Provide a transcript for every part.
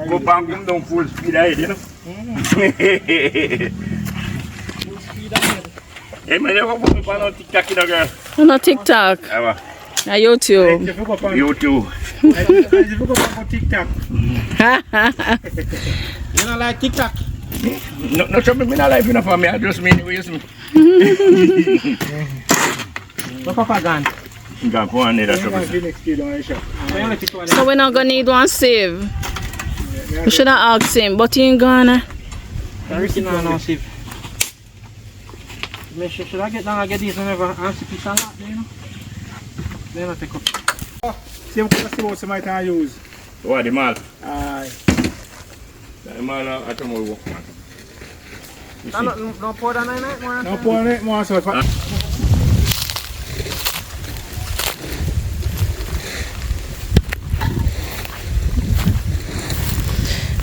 Go back him down full speed ahead, you know. Hey man, you go put me on TikTok, you know, girl. No TikTok. Na YouTube. YouTube. You go on TikTok. You don't like TikTok? No trouble, me not life enough for me. I just mean you use me. Look up again. Go on there, trouble. So we're not gonna need one save. We should have asked him, but he ain't gonna. No, save. Should I get down and get these whenever I see piece of lot, you know? Then I take up. See what I can use. What, the mall? Aye. The mall at tomorrow. No pour that in it more? No pour it more, so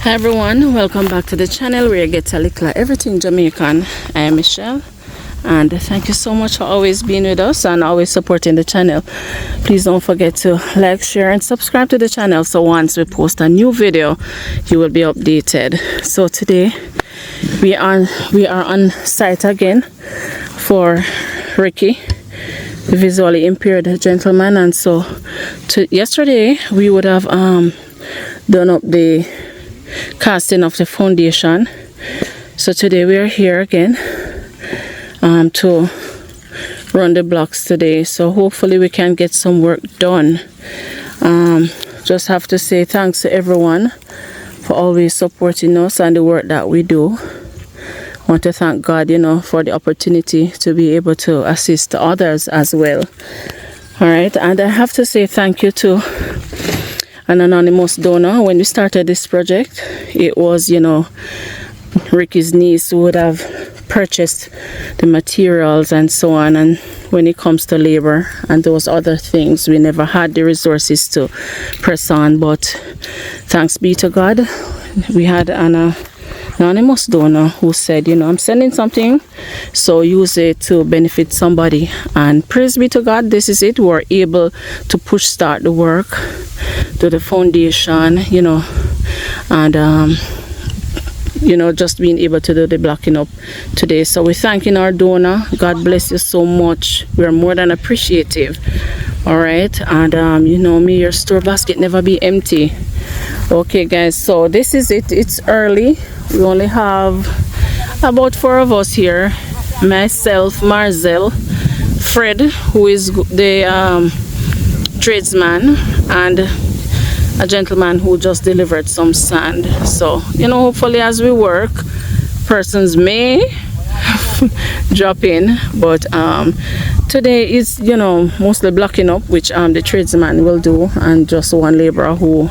Hi everyone, welcome back to the channel where you get a little everything Jamaican. I am Michelle and thank you so much for always being with us and always supporting the channel. Please don't forget to like, share and subscribe to the channel so once we post a new video you will be updated. So today we are on site again for Ricky, the visually impaired gentleman, and so yesterday we would have done up the casting of the foundation. So today we are here again to run the blocks today, so hopefully we can get some work done. Just have to say thanks to everyone for always supporting us and the work that we do. I want to thank God, you know, for the opportunity to be able to assist others as well. All right, and I have to say thank you to an anonymous donor. When we started this project, it was, you know, Ricky's niece who would have purchased the materials and so on, and when it comes to labor and those other things, we never had the resources to press on. But thanks be to God, we had an anonymous donor who said, you know, I'm sending something, so use it to benefit somebody, and praise be to God, this is it. We're able to start the work, do the foundation, you know, and you know, just being able to do the blocking up today. So we're thanking our donor. God bless you so much. We're more than appreciative. All right, and you know me, your store basket never be empty. Okay guys, so this is it. It's early. We only have about 4 of us here, myself, Marcel, Fred, who is the tradesman, and a gentleman who just delivered some sand. So, you know, hopefully as we work, persons may drop in, but today is, you know, mostly blocking up, which the tradesman will do, and just one laborer who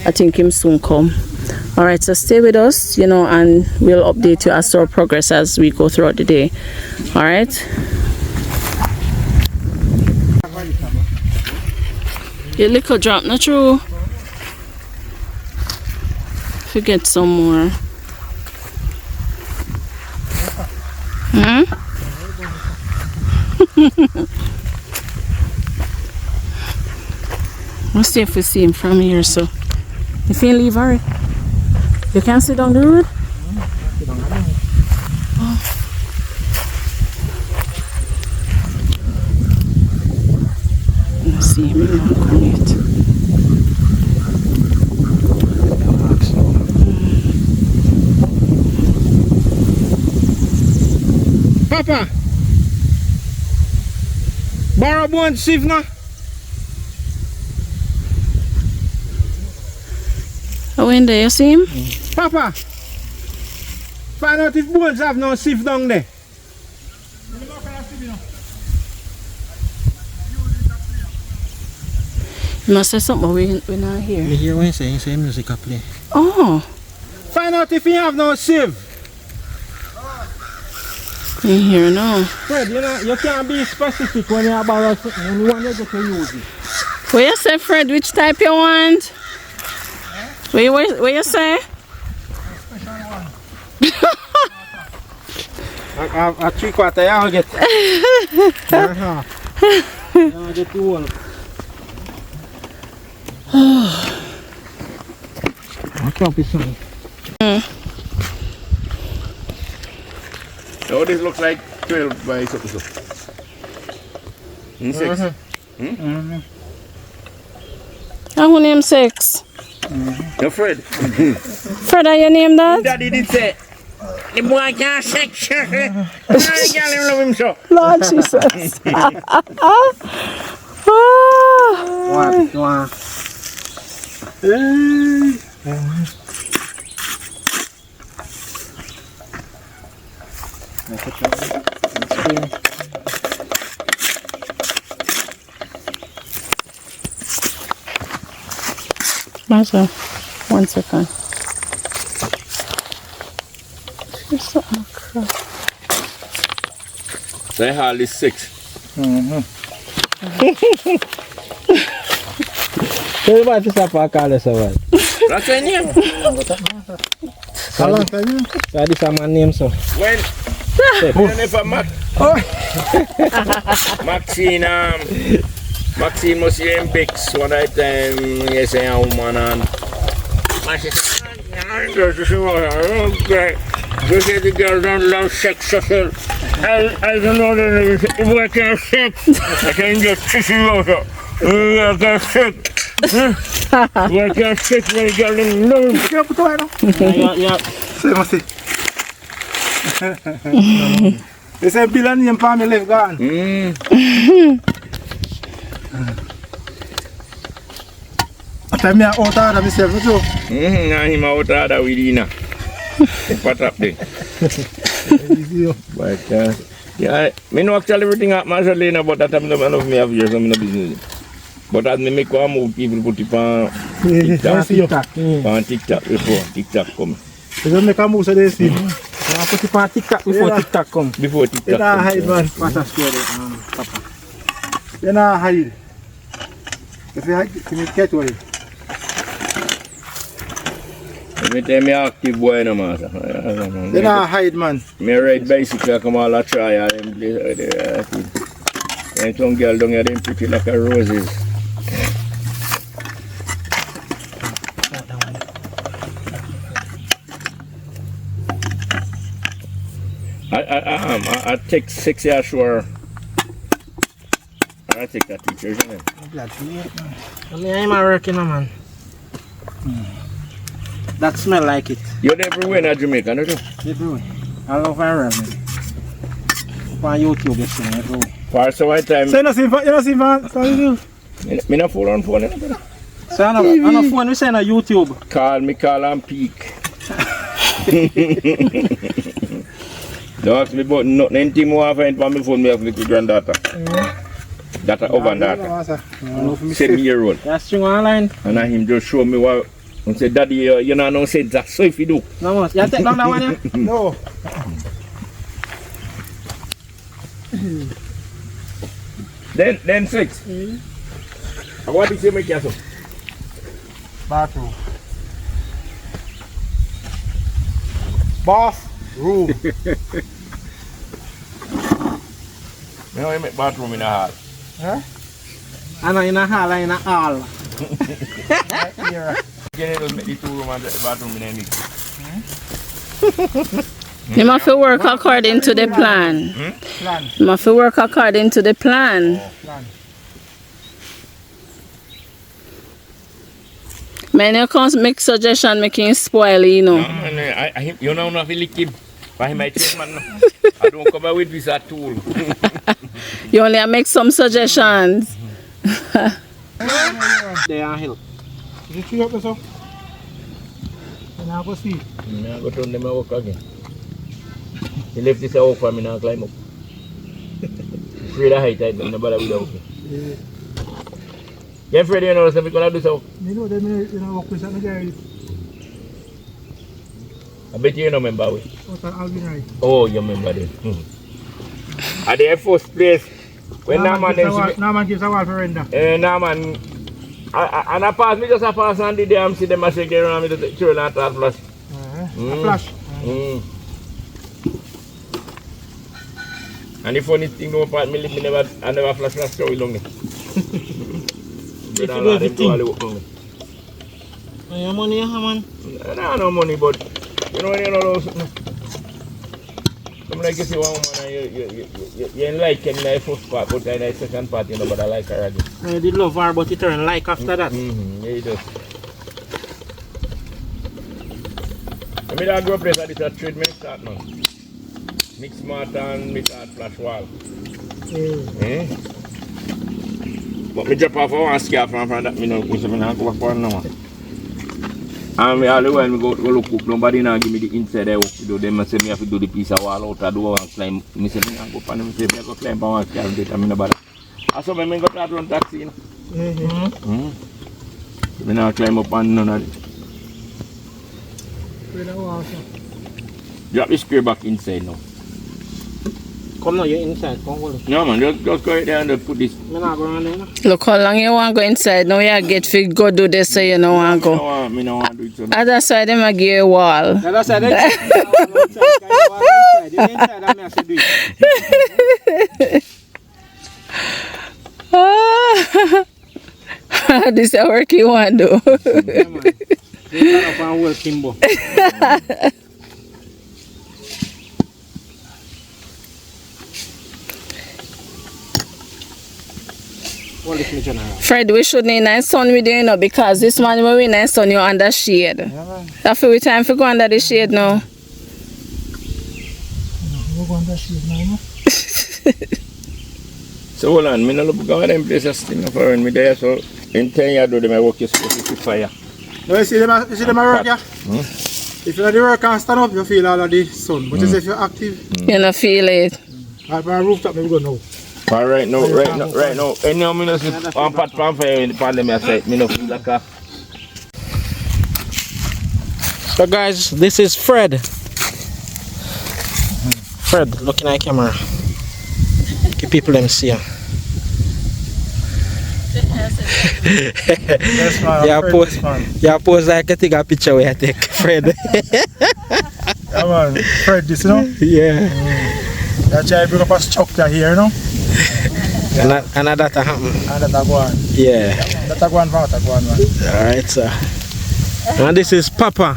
I think him soon come. All right, so stay with us, you know, and we'll update you as to our progress as we go throughout the day. All right. Your Likkle drop, not true? Get some more. Let's see if we see him from here. So if you leave, alright, you can sit down the road. Oh. Let's see him. He won't come yet. Papa, borrow one sieve now. Oh, in there, you see him? Papa, find out if bones have no sieve down there. You must say something, but we're not here. You hear what he's saying? Say music play. Oh. Find out if he have no sieve. In here now. Fred, you know, you can't be specific when you borrow something, when you want to get to use it. What you say, Fred? Which type you want? What you say? special one. A 3/4 I'll get. I'll get 2 one. chop it son. So this looks like 12 by something. 6. Who name 6? You're Fred. Fred, are you name that? Daddy did say, the boy can't sex. I can't love him so. Lord Jesus. What? Master, 1 second. There's something crap. Say hardly 6. Kaya ba ito sa pakala sa wal? That's a name. Kalang tayo. Tadi sama name so. Well, never Maxine must hear him Bix one night time. Yes, I am woman and she said, you say the girl don't love sex, so I don't know that if I can sex, I can just kiss you also. I can sex. I can sex when the girl don't love. Kaya po tayo no? Yeah. Say masi. Ese bilan yung family gaan. Atami a ota na mi serve so. Na hima otada widina. Pat up there. But yeah, me know actually everything up myself Lena, but that I'm the man of me have years I'm in the business. But as me make one move, people put it on TikTok. On TikTok before TikTok come. Because make a move so they see. I put it on TikTok before TikTok come. Before TikTok. You know hide man. Pass a square papa. You know hide. If you hide, you need catch away. Me tell me active boy no matter. You know hide man. Me ride bicycle come all a try and them place. And some girl down here them pretty like a roses. I take 6 years sure. I take that teacher, isn't it? I mean, I'm working man. That smell like it. You're everywhere in Jamaica, don't you? Everywhere. I love viral man. On YouTube, you see me everywhere. For so one time. So you know see for you. Me not full on phone, you know? So I know phone we say on YouTube. Call and peak. Don't ask me about nothing. Anything more I find on my phone, me have little granddaughter. Daughter over and daughter. 7-year-old. That's string online. And him just show me what. And say, Daddy, you know, no say that. So if you do. No more. You take down that one, yeah? No. Then 6. What is your make yourself? Bathroom. Bathroom. You know, you make bathroom in a hall. Huh? I know in a hall and in a hall. You just make the 2 room and the bathroom in a mix. You must work according to the plan. Plan. You must work according to the plan. Plan. Man, you can't make suggestion making spoil, you know. No, man, you know, not really keep. Why my man? I don't come out with this at all. You only make some suggestions. They are hill. Is it tree up there, so? And I'll go see. I go turn them and walk again. He left this out for me now climb up. Afraid of height, I don't know about that. You're afraid you know something gonna do so? You know, they may walk with something there. I bet you remember we. Alvin. Oh, you remember them. At the first place, when Norman gives a wall for render. Norman, and I pass me just a pass on the damn see them as they get around me to the children and start flash. A flash. And the funny thing about part me I never flash story long. If you do everything. Your money, man? I don't have no money, but you know when you know something. I'm like if you want woman and you like him in the first part, but in the second part you know but I like her again. You did love her, but you turn like after that. Yeah, you do. I mean I grew up place at this trade me start now. Mix smart and mix hard flash wall. But me drop off one scarf from that me know me say me not go back for no more. And me all the while me go look cook, nobody now give me the inside I work to do. Them say me have to do the piece of wall out the door and climb. Me say me not go pan, me say me go climb on one scarf that me no bother. And so me go start run taxi, you know. Me not climb up on none of it. Drop the square back inside now. Come now, you're inside. Come hold it. No man, just go right there and put this. Me not going there. Look how long you want to go inside. Now you get fit go do this so you don't want to go. Me no want to do it so. Other side them a give you a wall. The other side, inside. The inside, I have to do it. This is work you want to do. Yeah, man. You got up and hold Kimbo. Fred, we should need nice sun with you, you know, because this man when we nice sun, you're under shade. Yeah, That's we time for go under the shade now. we'll go under shade now. So hold on, me no look go them places still no for me there. So in 10 years do them I work is supposed to fire. No, you see them work, yeah? If you're the work and stand up, you feel all of the sun. But if you're active, You know, feel it. on my rooftop, maybe go now. But right now, any of me no see on pat pan fire in the pandemic site, me no feel like a. So guys, this is Fred. Fred, looking at the camera. Give people them see you. Yes, man. Yeah, pose like I take a picture where I take Fred. Yeah, man. Fred, this, you know? Yeah. That's why I bring up a structure here, you know? And that happen. And that's go on. Yeah. That's go on, man. Alright, sir. And this is Papa.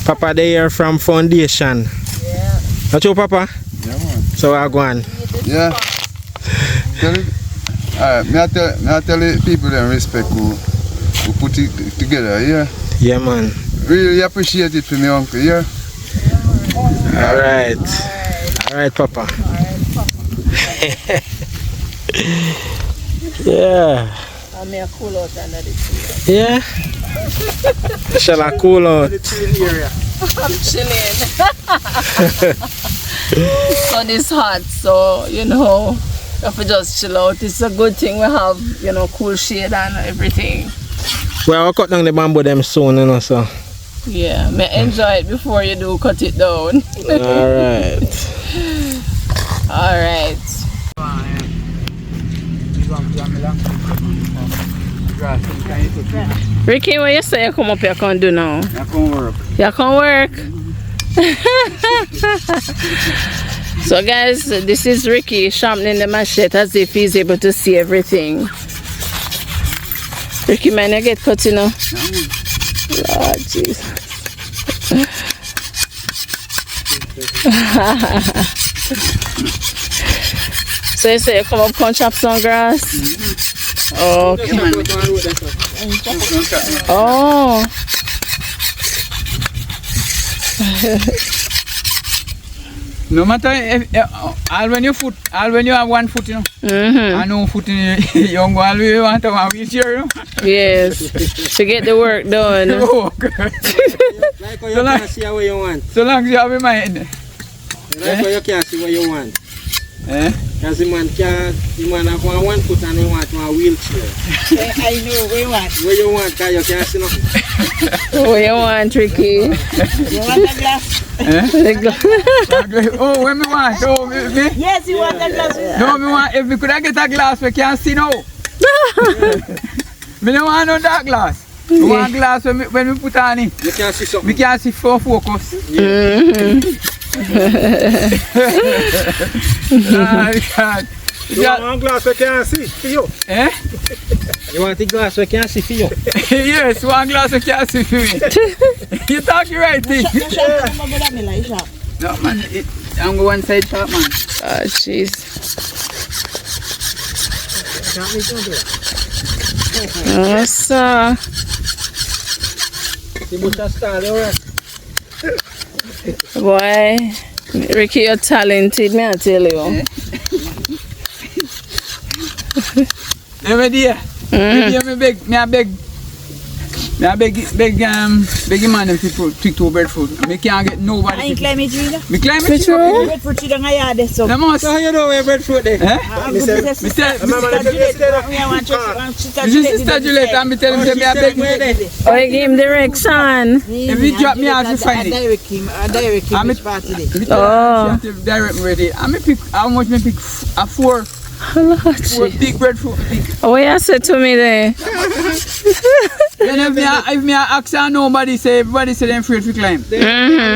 Papa, they here from Foundation. Yeah. Not you, Papa? Yeah, man. So I go on. Yeah. Me I tell the people them respect who put it together, yeah. Yeah, man. Really appreciate it for me, uncle, yeah. Alright. Alright, Papa. Yeah. I may cool out under the tree. Yeah. Shall I cool out? I'm chilling. Sun is hot, so you know, if we just chill out, it's a good thing we have, you know, cool shade and everything. Well, I'll cut down the bamboo them soon, you know, so. Yeah, may enjoy it before you do cut it down. Alright. Alright. Ricky, what you say you come up here can do now? I can work. You can work? So guys, this is Ricky sharpening the machete as if he's able to see everything. Ricky, man, you get cut, you know? Lord Jesus. So you say you come up and chop some grass? Okay. Oh. No matter if all when you have 1 foot, you know, and no foot in your young one, you want to have a wheelchair, you know. Yes, to get the work done. Oh, good. Like how you can't see what you want. So long as you have in mind. Like how you can't see what you want. Eh? Because the man have 1 foot and he want a wheelchair. I know what you want. What you want, because you can't see nothing. What you want, Ricky? You want a glass? Oh, when me want? Oh, me? Yes, you want a glass. No, me want, if we could get a glass, we can't see now. Me don't want no dark glass. We want glass when we put on it. You can't see something. We can't see for focus. Mm-hmm. Oh, God. You want one glass we can't see for you. Eh? You want the glass we can't see for you? Yes, one glass of can't see for me. You talking right thing. No man, I'm going one side shop man. Oh, jeez. Oh, sir. The butcher style, alright. Boy, Ricky, you're talented, me I tell you. Never dear. Me a beg man them to pick two breadfruit. Me can't get nobody. I ain't climb it either. Me climb it. True. Breadfruit tree down a yard there, so. No more. So how you know where breadfruit there? Eh? Mr. Sister Juliet, I'm telling him me a beg. Oh, you give him direction. If you drop me out, you find it. Direct him which part today. Oh. Direct me ready. I me pick. How much me pick? A four big breadfruit. What you said to me there? Then if me ask nobody say, everybody say them afraid to climb.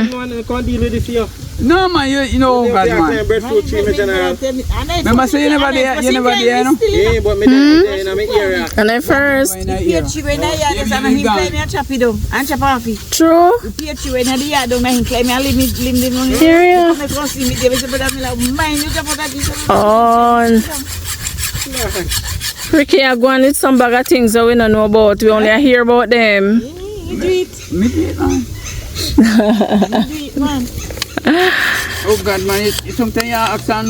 No one can't deal with it for you. No man, you know God man. Breadfruit tree in general. Remember say you never there, you know? Yeah, but me there in my area. And I first. Peach when I yard is and him claim me a chop it down and chop off it. True. Peach when I the yard down him claim me a limit on him. Serious? Come across him there is brother me like mine you chop out this. Oh. Ricky, I go on with some bag of things that we don't know about. We only hear about them. You do it. Me do it man. You do it man. Oh God man, sometimes you ask and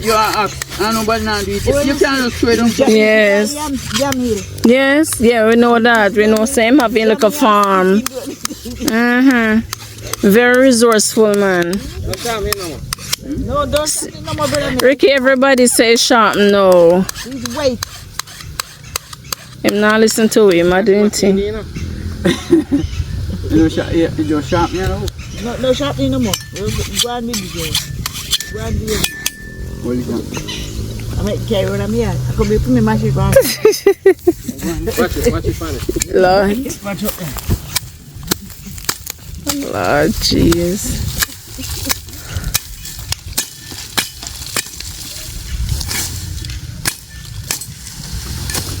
you ask and nobody now do it. You can't show them. Yes. Jamil. Yes, yeah, we know that. We know same having like a farm. Very resourceful man. No, don't no more brother. Ricky, everybody say sharp no. He's wait. I'm not listen to him, I didn't think. You just sharp me now. No sharpening no more. Go and be the Go and be. What is that? I might carry on here. I could be put me mash it on. Watch it, find it. Lord. Watch up there. Lord, jeez.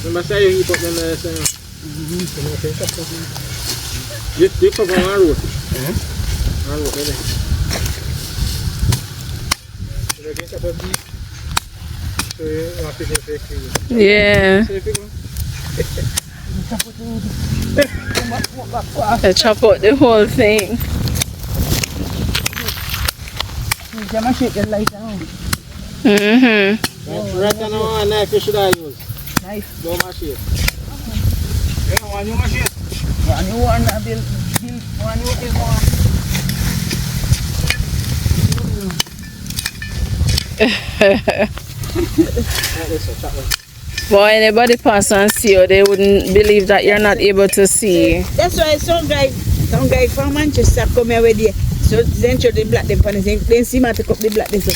Remember say you heap up them you cover one road. One road there. Yeah. I chop out the whole thing. Right now, what knife you should I use? Knife. No machine. Yeah, one new machine. One you want to build one you is one. Boy, anybody pass and see you, they wouldn't believe that you're not able to see. That's why some guy from Manchester come here with you. So then show the black them funny thing. Then see me take up the black them so.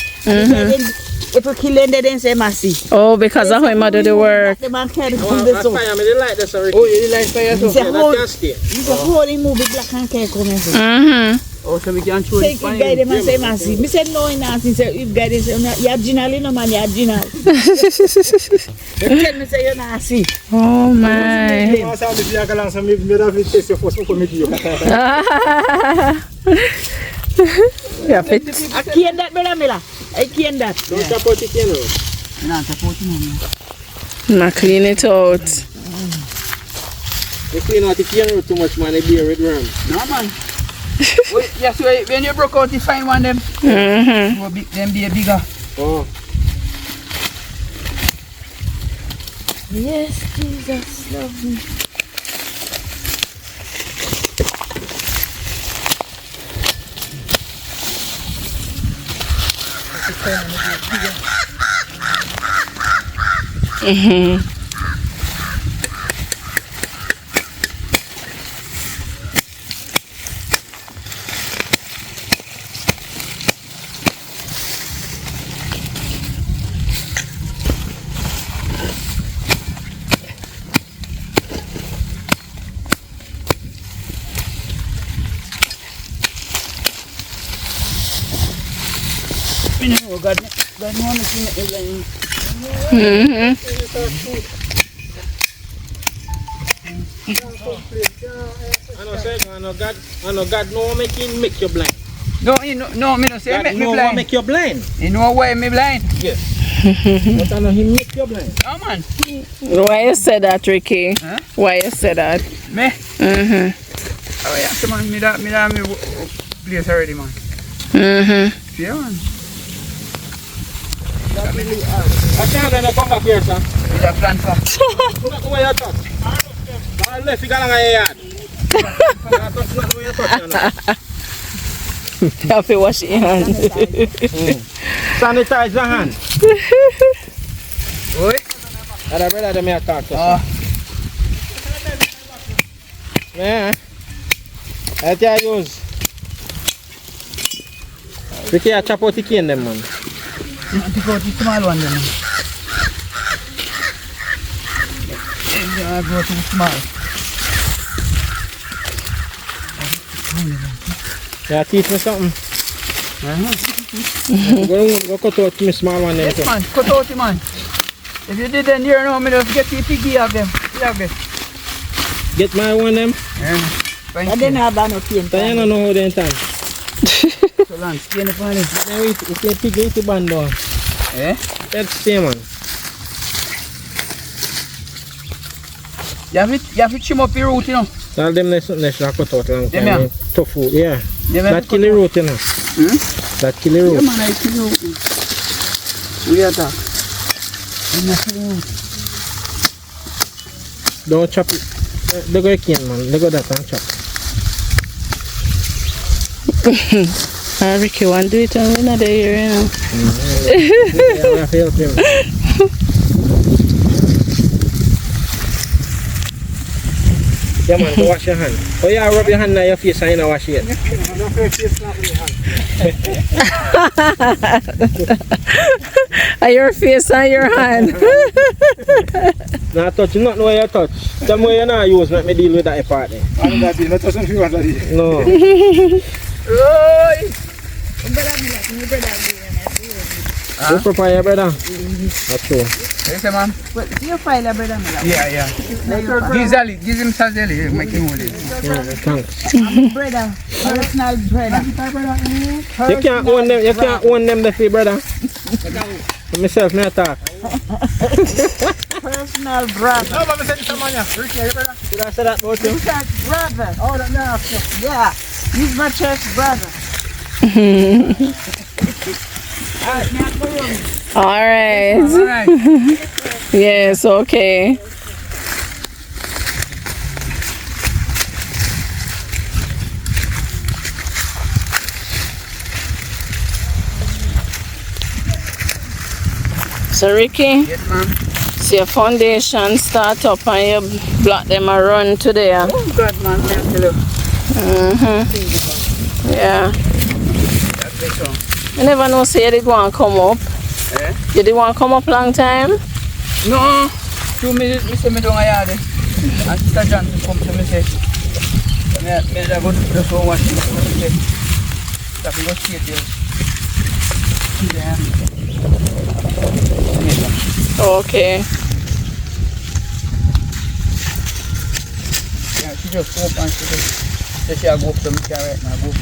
If you kill them, then say mercy. Oh, because of how him do the work. The man carry Oh, from the that's zone. fire, I mean, they like this already. Oh, you like fire too? It's a whole, That can stay. it's a whole movie black and care come here. Oh, so we can show Take it guide them and say mercy. Me said no in answer. Say if guide them say you have general, no man, you have general. Tell me say you not see. Oh my. You want to see a gallant some me have to test your first for me. Yeah, fit. I can't that, brother Miller. I can't that. Don't tap out it, you know. Now clean it out. You clean out the cane too much, man, they bear with worm. No man. Wait, yes, wait, when you broke out, you find one them. Them be a bigger. Oh. Yes, Jesus, love me. God, no one is in Mm-hmm. I know God no make you blind. No, no, me no say God make me no blind. make you blind. You know why me blind? Yes. But I know He make you blind. Oh man. Why you said that, Ricky? Huh? Why you said that? Me? Mm-hmm. Oh yeah, come on, me place already, man. Mm-hmm. Yeah, man. I can't come back here, sir. Me a plan for. Not where you touch. I left you got on your yard. That's not where you touch. You have to wash your hands. Sanitize your hand. Oi. That's the brother that me talk to. Yeah. I tell you use. We can chop out the cane them, man. Take out the small one then. Go to the small. Yeah, teach me something. Go cut out me small one then. Yes, man. Cut out the man. If you did then here now, me just get the piggy of them. Get my one them. Thank I didn't have no pain. Then you know how they turn. So long, stay in the pan. Now we can pig eat the band down. Eh? That's the same, man. You have to trim up your root, you know. Tell them let's not cut out long Them, time. yeah. Tofu, yeah. Them That have to kill the cut root, you know. That kill the Yeah, root. man, I kill you. We are talk. Don't chop it. They go cane, man. They go that and chop. Ricky, want to do it on another year, you know? Yeah, I have to help him. Yeah, man, go wash your hand. Oh, yeah, rub your hand on your face and you know wash it. Your face and your hand. Now touch, not know where you touch. Tell me where you not use, let me deal with that part there. I'm not doing it. Doesn't feel like it. No. You prepare your brother? That's true. Yes, man. Well, you file a brother, Yeah. Give him Sazeli, make him hold it. Yeah, thanks. brother, personal brother. You can't own them, the free brother. Myself, me talk. Personal brother. No, but I said this man, yeah. Ricky, are you brother? Did I say that about you? Church brother. Oh, that now. Yeah, he's my church brother. All right. Alright. Yes, okay. So Ricky, Yes, ma'am. see your foundation start up and you block them and run today. Oh, God, man. Thank you. Yeah. That's it, so. You never know, say you did want to come up. Eh? You did want to come up long time? No. 2 minutes, me say me don't yard. And Sister John come to me say, me da go to so much. Me say, that we go see it there. Okay. Yeah, she just go up and she say she go up to me right now. Go up.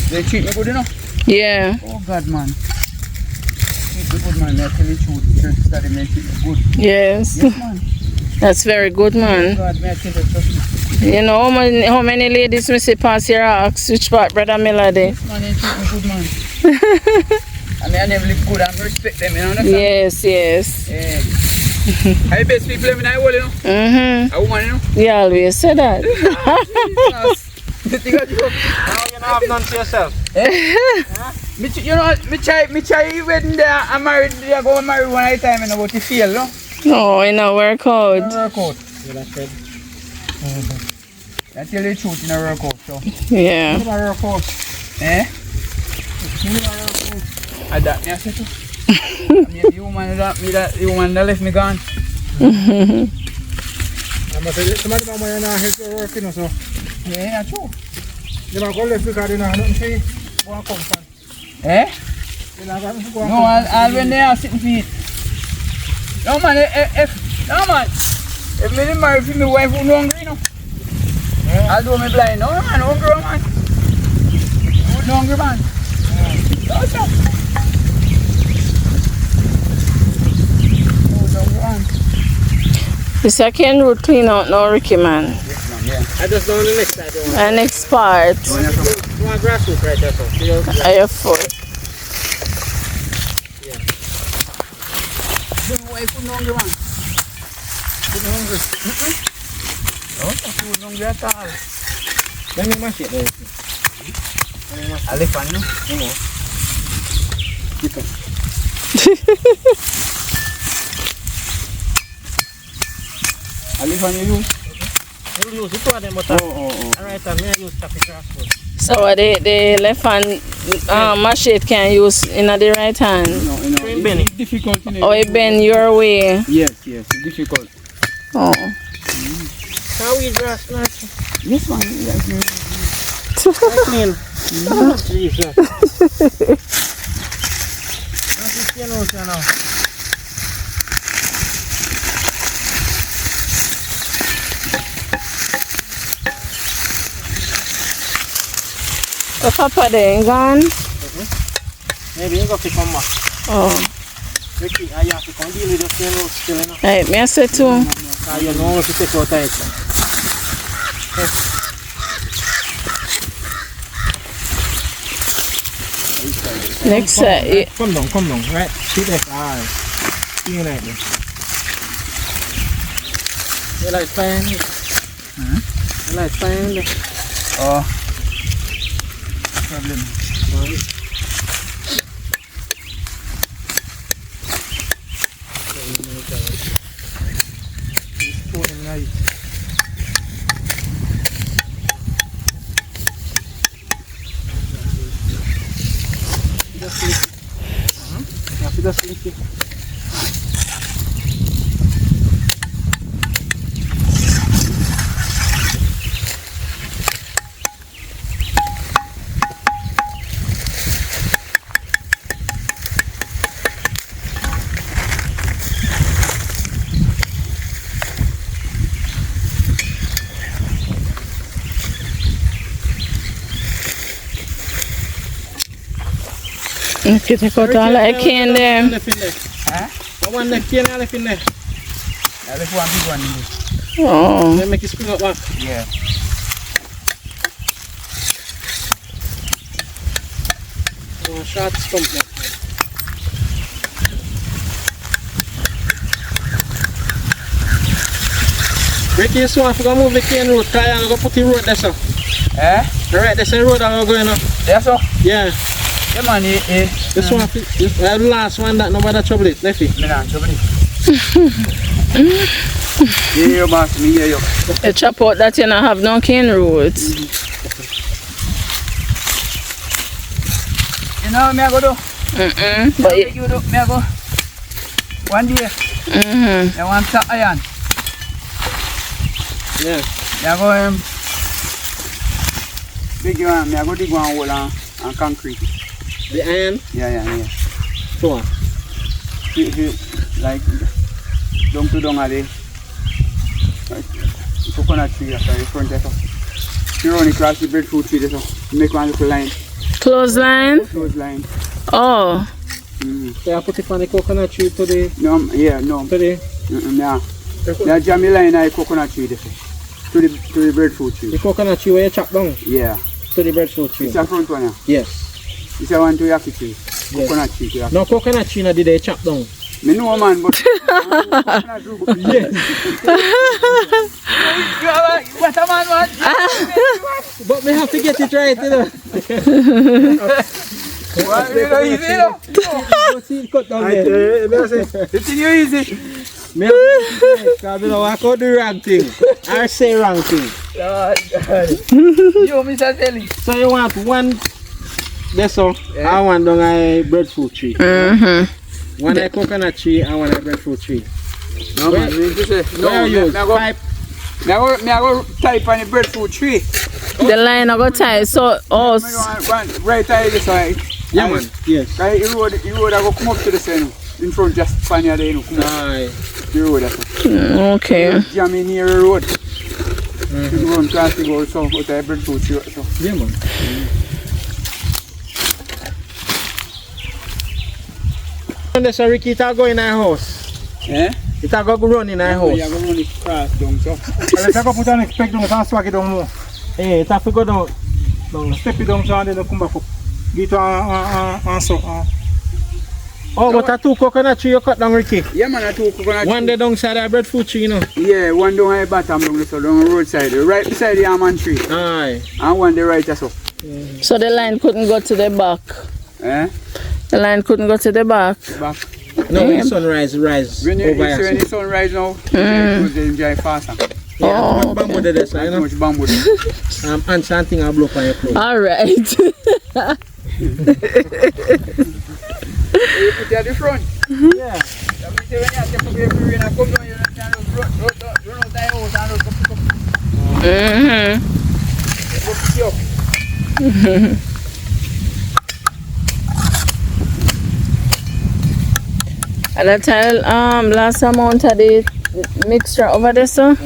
They treat me good enough? Yeah. Oh God, man. Treat me good, man. I tell you the truth. Church study me treat me good. Yes. Yes, man. That's very good, man. God, may I tell you trust me. You know how many ladies me see pass your ask which part Brother Melody? Yes, man. They treat me good, man. I mean, I never live good and respect them, you know? Understand? Yes. Yeah. I best people in the world, you know? Mm-hmm. A woman, you know? You always say that. Jesus. You think I joke? Now you don't have none to yourself. You know, me try wedding there, I'm married, I go married one at a time, you know, but it fail, no? No, it not work out. Work out. Yeah, that's right. I tell you the truth, in a work out, so. Yeah. Work out. Eh? I that me I say too. The woman that left me gone. I'm going to say, somebody might not help you work, you know, so. Yeah, true. They might go left because they don't have nothing to say. Go and come from. Eh? No, I'll when they are sitting feet. No man, if me didn't marry for my wife who no hungry, no. I'll do me blind. No man, hungry man. Who no hungry man? What's up? This I can root clean out now, Ricky man. I just down the next side. The next part. One grassroots right there, so. Are your foot. My wife who no hungry man. Who no hungry? Who no hungry at all. Let me mash it. I live on you. I live on you. You'll use it for them, but alright, I may use traffic grassroots. So the left hand machete can use in the right hand. No, it's difficult. Or it bend your way. Yes, it's difficult. Oh. How we grass nice? This one, Clean. Jesus. That's the skin out there now. The papa there gone? Maybe you got to come back. Oh. Ricky, I have to come deal with the skin out still, you know. Right, me I say too. You know if you take out it. Next set. Come down, right? See that? Alright. See you right there. You like fire? You like fire? Oh. Problem. Just lick it. If you take out all I can there. One left here and left in there. I left one big one in there. Oh. Then make it spring up back. Yeah. One short stump left. Ricky, so I forgot to move the cane road. I'm going to put the road there, so. Right, there's a road I'm going up. There, so? Yeah. Yeah, man, This one, the last one that nobody trouble it, left it. Me not trouble it. Yeah, boss, me hear you. You chop out that you don't have no cane roots. You know what me I go do? But You do, me I go. One day, I want to iron. Yeah. Me I go, big one, me I go dig one hole and concrete. The iron? Yeah. So on. Like, down to down a day. Like, coconut tree after the front there. You run across the breadfruit tree there, so make one little line. clothesline? Clothesline. Oh. So I put it on the coconut tree today. No, yeah, no. Today. Yeah. That jammy line is coconut tree there. To the breadfruit tree. The coconut tree where you chop down? Yeah. To the breadfruit tree? It's a front one, yeah. Yes. It's a one to yaki tree. Yes. Coconut tree to yaki. No coconut tree no did they chop down? Me know man, but yes. What a man want? But me have to get it right, you know. What you know easy, you know? See it cut down there. The thing you easy. Me have to get it right, because you know I could do wrong thing. I say wrong thing. You, Mr. Telly. So you want one, that's all. Yeah. I want down a breadfruit tree. One a coconut tree and one a breadfruit tree. No man, me say no. Me I go type on the breadfruit tree. The line I go tie so One right eye this way. Yeah, man. Yes. Right, the road I go come up to the side. In front just find you there, come Aye. the road. That's Okay. jam in near the road. You run past the road, so out there breadfruit. So. Yeah, man. And there's a Ricky that go in our house. Eh? It a go run in our house. You go run it cross down, so. Let's go put an expect down and swag it down more. Eh, it have to go down. Step it down so and then come back up. Get on so. Oh, but a 2 coconut tree you cut down, Ricky. Yeah, man, I took coconut. One day down side of breadfruit tree, you know. Yeah, one down at the bottom down the roadside, right beside the almond tree. Aye. And one the right as well. So the line couldn't go to the back. Eh? The line couldn't go to the back. Back. No, when the sun rise When over you see when the sun rise now, you enjoy faster. Yeah, oh, bamboo there, so, you Too know. much bamboo there. Ants and thing I blow up on your clothes. Alright. You put it at the front. Yeah. That means when you have to put your free and come down, you don't run out the house and come up. And I tell last amount of the mixture over there, so.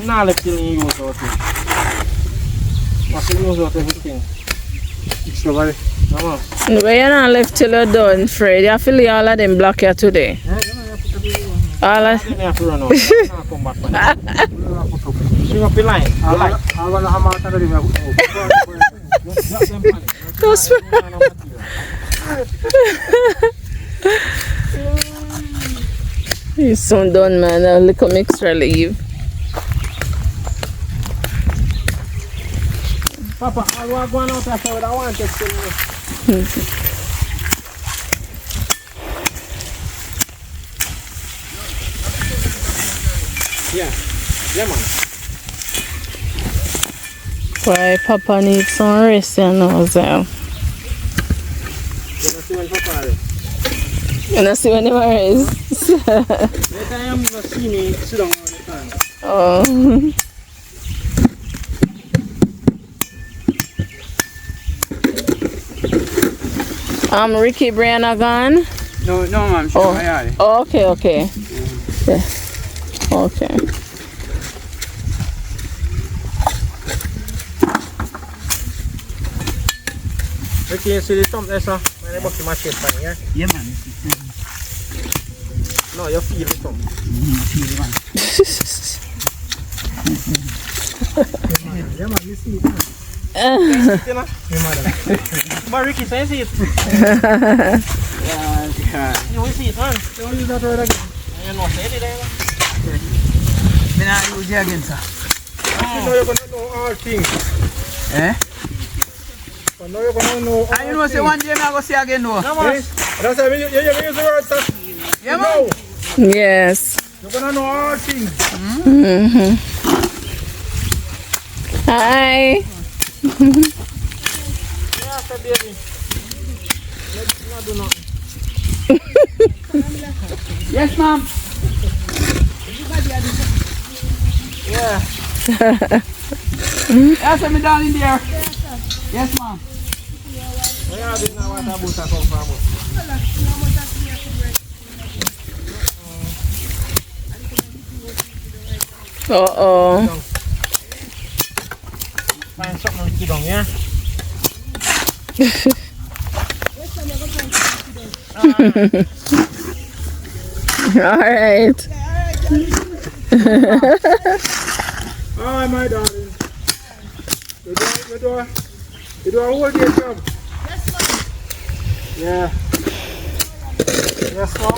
Nah, let's kill you out of it. What's the use of everything? It's over there. Come on. Where you not left till you're done, Fred? You have to leave all of them block here today. All of Then you have to run out. Now come back, man. String up the line. I want to have my hand on those. He's soon done, man. A little mixture leave. Papa, I want to go out after what I want to tell you. Yeah. Yeah, man. Why Papa needs some rest, you know, so. You don't see when Papa is. You don't see when he is. Next time you see me sit down all the time. Oh. Ricky Brianna gone? No, ma'am. Oh, okay. Yeah. Okay. Ricky, you see the thumb there, sir? When I bust my chest on here. Yeah, man. No, you feel the thumb. Feel it, man. Yeah, man, you see it. You know? But Ricky, so you see it? Yeah. You will see it, man. Don't use that word again. You know, say it there, man. Me not use it again, sir. You know you're going to know all things. Eh? You know you're going to know all And you know, say one day I go see again, no? No, man. That's why you use the word, sir. Yeah, man. Yes. You're going to know all things. Mm-hmm. Hi. Yeah, say baby. Let's not do nothing. Yes, ma'am. Yeah. Yes, I'm down in there. Yes, ma'am. Where are you now? What about that come from? Uh-oh. Find something to down, yeah? All right. Hi, my darling. You do a whole day job? Yes, ma'am. Yeah. Yes, ma'am.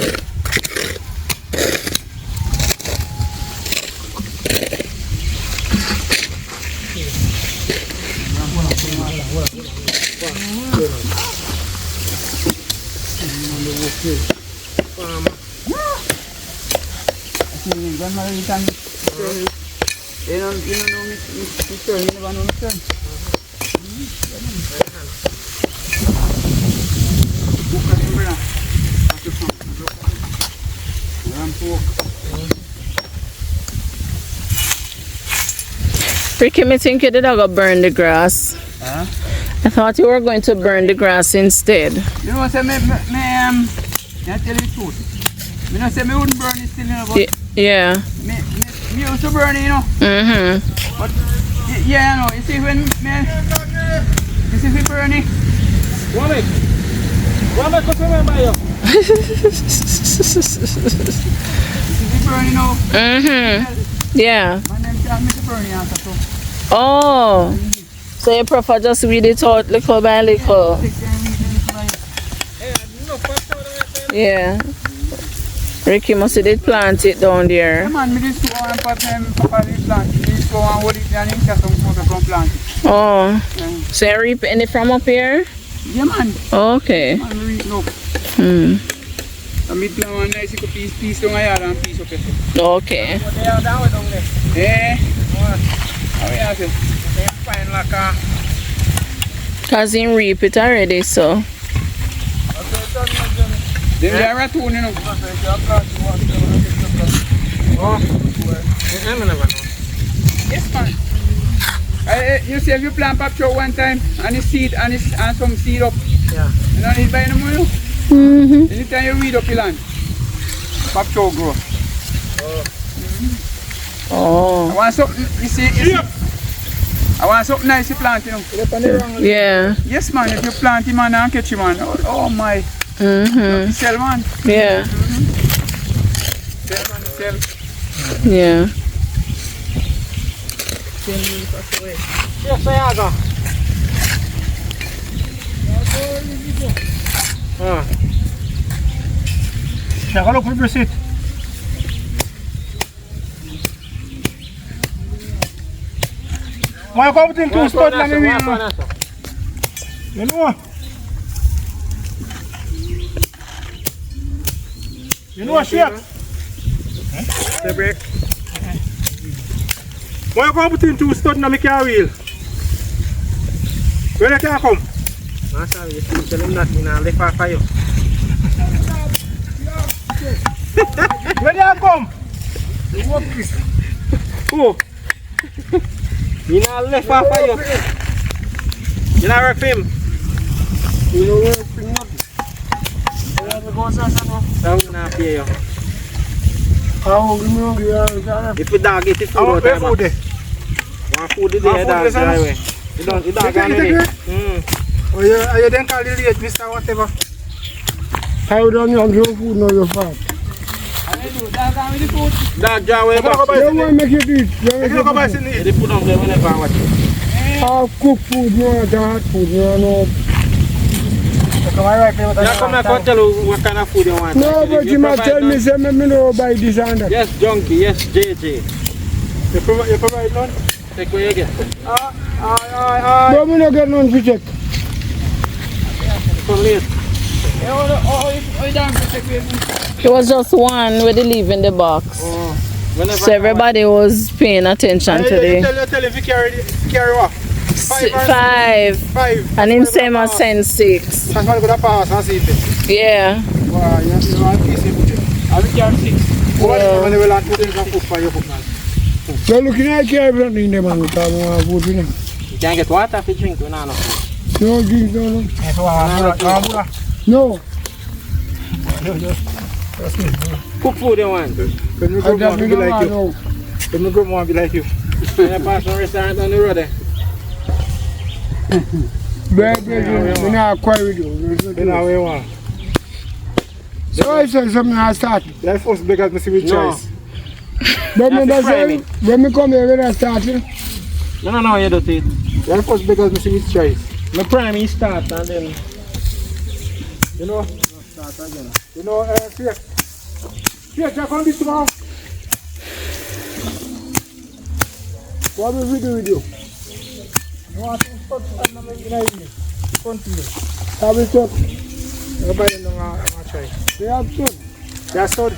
You don't know me turn, you never know me turn. Ricky, me think you did go burn the grass. Huh? I thought you were going to burn the grass instead. You know, say I tell you the truth. You know, say me wouldn't burn it still, you know, but Yeah. me used to burn it, you know. Mm-hmm. But yeah, you know, you see when me burn it. Burn, you know. Mm-hmm. Yeah. My name is Mr. Burn answer so. Oh. So you prefer just weed it out little by little. Yeah. Ricky must have did plant it down there. Yeah, man, me just go and papa did plant it. Me just go and hold it and then catch some from plant it. Oh. Yeah. So you reap any from up here? Yeah, man. Okay. Man, we reap no. Hmm. And me plant one nice little piece down here and piece up here. Okay. What they are down there? Yeah. How we are say? They find like a... Cause he reap it already, so. They are a tune, you know. Yes, man. You see, if you plant popcho one time and it's seed and some seed up, Yeah. you don't need buy no more. You. Mm-hmm. Anytime you weed up your land, popcho grow. Oh. I want something, you see, I want something nice to plant, you know. Yeah. Yes, man, if you plant him and catch him, man, oh my. Mm-hmm. Sell, man. Yeah. Sell, man, sell. Yeah. Yes, I go. Check out the receipt. Why come to two spot lang ni you know? You know what shit? The brake. Why come to two spot na me car wheel? Where they can come? Masa, you tell him that in a left for you. Where they come? Who? You know left for you. You know work for him? You know work for him nothing. How you not pay you? If you dog eat the food out there, one food is there, dog dry away. You don't eat dog on it. Oh, you then call it late, Mr. Whatever. How don't you have your food now your fat? Dog dry away. You want to make it eat. You come and see it. They put on there whenever I watch it. Half cooked food, no, the hot food, no. Yeah, come and tell you what kind of food you want. No, but you might tell me, say, me no buy this and that. Yes, Junkie, yes, JJ. You provide none? Take what you get. But me no get none to check. Come late. It was just one with the leaf in the box. So everybody was paying attention to the Tell if you carry what? 5. 5. And him same as send 6. That's why I'm going to pass and see it. Yeah. Wow, you want to see it. I will carry 6. When you will have to put in some food for your food now. So looking at everything, them and we have food in them. You can't get water if you drink, you know. No drink, no. No. Cook food you want. When you go want to be like you. When you go want to be like you. When you pass some restaurant on the road there. Bad, we not quite with you. Then how you want. So I said something I started. That's first because I see with choice. But me say, when me come here, when I started. No, you don't eat. That's first because I see with choice. The prime is start and then. You know? Start again. You know, Fear, check on this tomorrow. What will we do with you? You want to start and I'm making it. Continue. How we talk? Everybody know how to try. They have stood. That's good.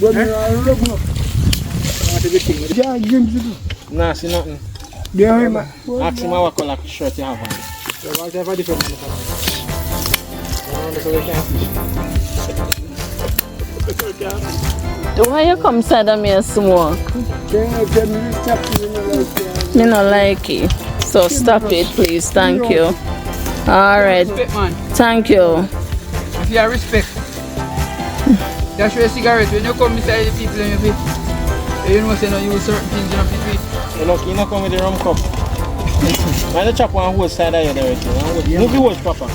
But me I look no. Want to be king. You can't give me to do. Nah, see nothing. They have him. Ask him what color shirt you have on. So what have a different color? So we can't see. Why you come side of me and smoke? Can I tell me this stuff? Me not like it. So stop it, please. Thank you. All right. Respect, man. Thank you. If you have respect, that's your cigarette. When you come beside the people in your feet, you know say no use certain things in your feet. You look, you not come with the rum cup. Why not chop one whole side of you directly? Move the hose proper.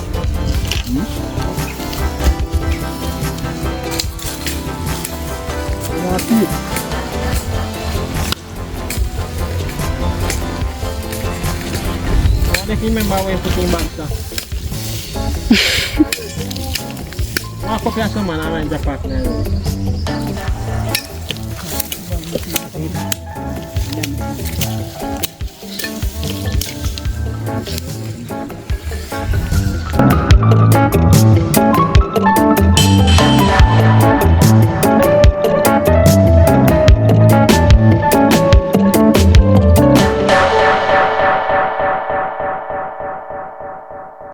If you remember when you put in back stuff. One cup of some man around the partner.